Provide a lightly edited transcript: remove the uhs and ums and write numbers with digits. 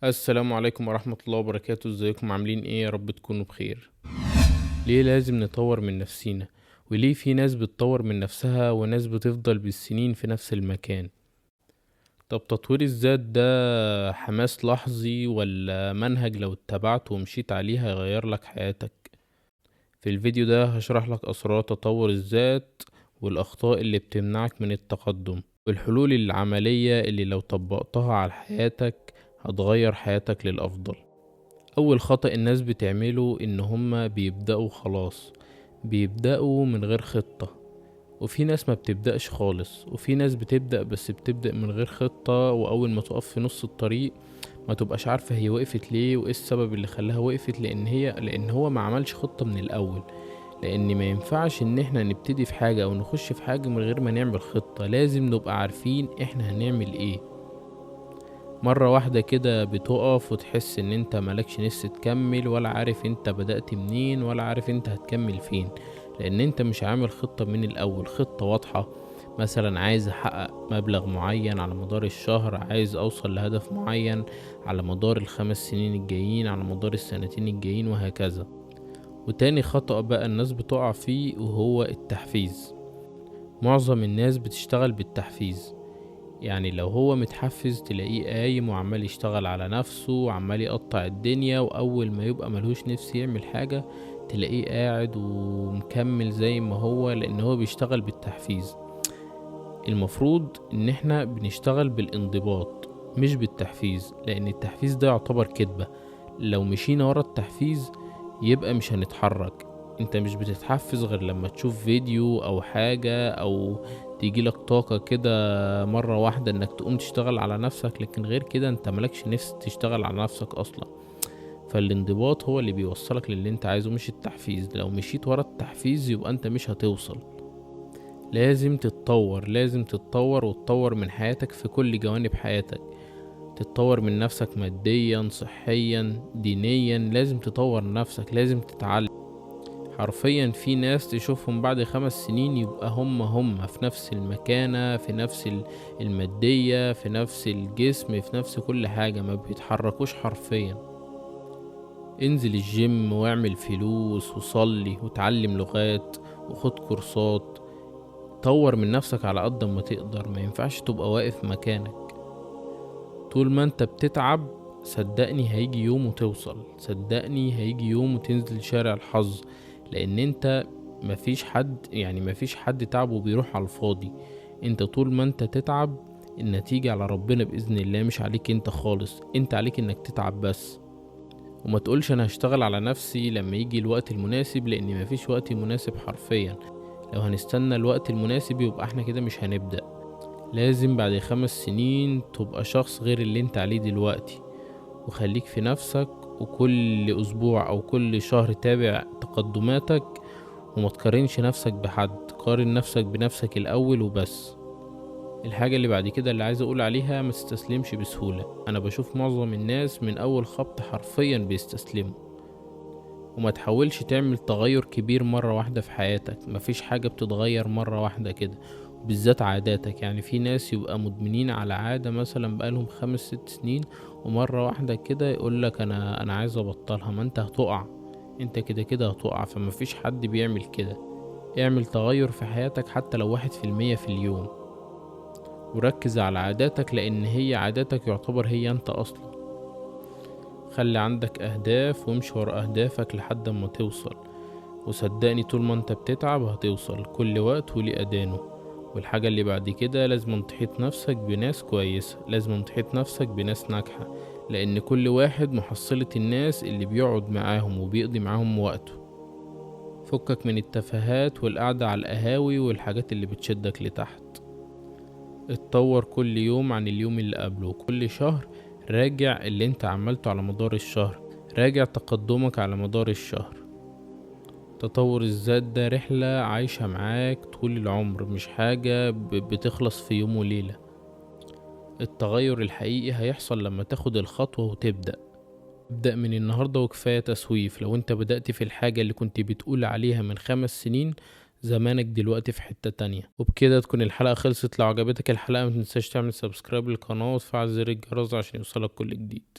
السلام عليكم ورحمة الله وبركاته. ازيكم عاملين ايه؟ يا رب تكونوا بخير. ليه لازم نطور من نفسينا؟ وليه في ناس بتطور من نفسها وناس بتفضل بالسنين في نفس المكان؟ طب تطوير الذات ده حماس لحظي ولا منهج لو اتبعته ومشيت عليه هيغير لك حياتك؟ في الفيديو ده هشرح لك اسرار تطور الذات والاخطاء اللي بتمنعك من التقدم والحلول العملية اللي لو طبقتها على حياتك هتغير حياتك للأفضل. اول خطأ الناس بتعمله ان هما بيبدأوا خلاص، بيبدأوا من غير خطة. وفي ناس ما بتبدأش خالص، وفي ناس بتبدأ بس بتبدأ من غير خطة، واول ما تقف في نص الطريق ما تبقاش عارفة هي وقفت ليه وايه السبب اللي خلاها وقفت، لان هو ما عملش خطة من الاول. لان ما ينفعش ان احنا نبتدي في حاجة او نخش في حاجة من غير ما نعمل خطة. لازم نبقى عارفين احنا هنعمل ايه. مرة واحدة كده بتقف وتحس ان انت ملكش نفس تكمل، ولا عارف انت بدأت منين، ولا عارف انت هتكمل فين، لان انت مش عامل خطة من الاول، خطة واضحة. مثلا عايز احقق مبلغ معين على مدار الشهر، عايز اوصل لهدف معين على مدار ال5 سنين الجايين، على مدار السنتين الجايين، وهكذا. وتاني خطأ بقى الناس بتقع فيه وهو التحفيز. معظم الناس بتشتغل بالتحفيز. يعني لو هو متحفز تلاقيه قايم وعمال يشتغل على نفسه وعمال يقطع الدنيا، واول ما يبقى ملهوش نفس يعمل حاجة تلاقيه قاعد ومكمل زي ما هو، لان هو بيشتغل بالتحفيز. المفروض ان احنا بنشتغل بالانضباط مش بالتحفيز، لان التحفيز ده يعتبر كدبة. لو مشينا ورا التحفيز يبقى مش هنتحرك. انت مش بتتحفز غير لما تشوف فيديو او حاجة او تيجيلك طاقة كده مرة واحدة انك تقوم تشتغل على نفسك، لكن غير كده انت ملكش نفس تشتغل على نفسك اصلا. فالانضباط هو اللي بيوصلك للي انت عايزه مش التحفيز. لو مشيت ورا التحفيز يبقى انت مش هتوصل. لازم تتطور، لازم تتطور وتطور من حياتك في كل جوانب حياتك. تتطور من نفسك ماديا، صحيا، دينيا. لازم تطور نفسك، لازم تتعلم. حرفيا في ناس تشوفهم بعد 5 سنين يبقى هم في نفس المكانة، في نفس المادية، في نفس الجسم، في نفس كل حاجة، ما بيتحركوش حرفيا. انزل الجيم واعمل فلوس وصلي وتعلم لغات وخد كورسات. طور من نفسك على قد ما تقدر، ما ينفعش تبقى واقف مكانك. طول ما انت بتتعب صدقني هيجي يوم وتوصل، صدقني هيجي يوم وتنزل شارع الحظ. لان انت مفيش حد تعبه بيروح على الفاضي. انت طول ما انت تتعب النتيجة على ربنا بإذن الله، مش عليك انت خالص. انت عليك انك تتعب بس. وما تقولش انا هشتغل على نفسي لما يجي الوقت المناسب، لان مفيش وقت مناسب حرفيا. لو هنستنى الوقت المناسب يبقى احنا كده مش هنبدأ. لازم بعد 5 سنين تبقى شخص غير اللي انت عليه دلوقتي. وخليك في نفسك، وكل اسبوع او كل شهر تابع تقدماتك، وما تقارنش نفسك بحد. قارن نفسك بنفسك الاول وبس. الحاجة اللي بعد كده اللي عايز اقول عليها، ما تستسلمش بسهولة. انا بشوف معظم الناس من اول خبط حرفيا بيستسلموا. وما تحاولش تعمل تغير كبير مرة واحدة في حياتك. مفيش حاجة بتتغير مرة واحدة كده، بالذات عاداتك. يعني في ناس يبقى مدمنين على عادة مثلا بقالهم 5 6 سنين، ومرة واحدة كده يقولك انا عايز ابطلها. ما انت هتقع، انت كده كده هتقع. فمفيش حد بيعمل كده. اعمل تغير في حياتك حتى لو 1% في اليوم، وركز على عاداتك، لان هي عاداتك يعتبر هي انت اصلا. خلي عندك اهداف وامشي ورا اهدافك لحد ما توصل. وصدقني طول ما انت بتتعب هتوصل. كل وقت وليه أدانه. والحاجة اللي بعد كده لازم تحيط نفسك بناس كويسة، لازم تحيط نفسك بناس ناجحة، لأن كل واحد محصلة الناس اللي بيقعد معاهم وبيقضي معاهم وقته. فكك من التفاهات والقعدة على القهاوي والحاجات اللي بتشدك لتحت. اتطور كل يوم عن اليوم اللي قبله. كل شهر راجع اللي انت عملته على مدار الشهر، راجع تقدمك على مدار الشهر. تطور الذات ده رحلة عايشة معاك طول العمر، مش حاجة بتخلص في يوم وليلة. التغير الحقيقي هيحصل لما تاخد الخطوة وتبدأ. ابدأ من النهاردة وكفاية تسويف. لو انت بدأت في الحاجة اللي كنت بتقول عليها من 5 سنين، زمانك دلوقتي في حتة تانية. وبكده تكون الحلقة خلصت. لو عجبتك الحلقة متنساش تعمل سبسكرايب للقناة وتفعل زر الجرس عشان يوصلك كل جديد.